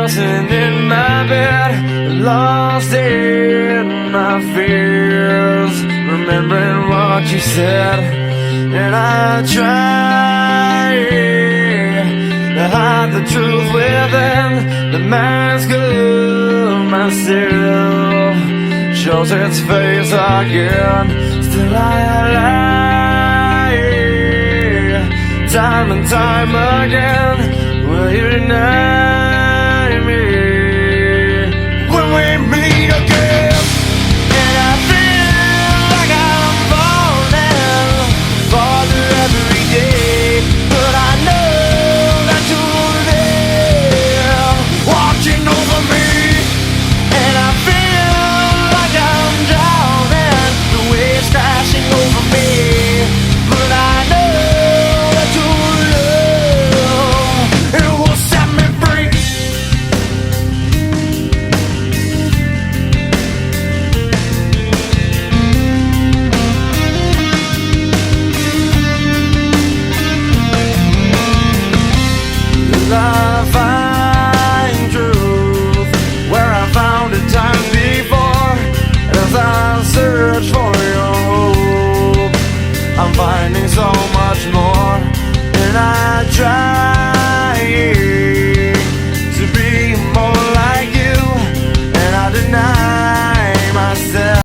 tossing in my bed, lost in my fears, remembering what you said. And I try to hide the truth within the mask of myself, shows its face again. Still I lie, time and time again. Will you deny me when we meet again? And I feel like I'm falling farther every day, but I know that you're there, watching over me. And I feel like I'm drowning, the waves crashing over me, but I know that your love, it will set me free. As I find truth where I found it time before, as I search for your hope, I'm finding so much more. And I try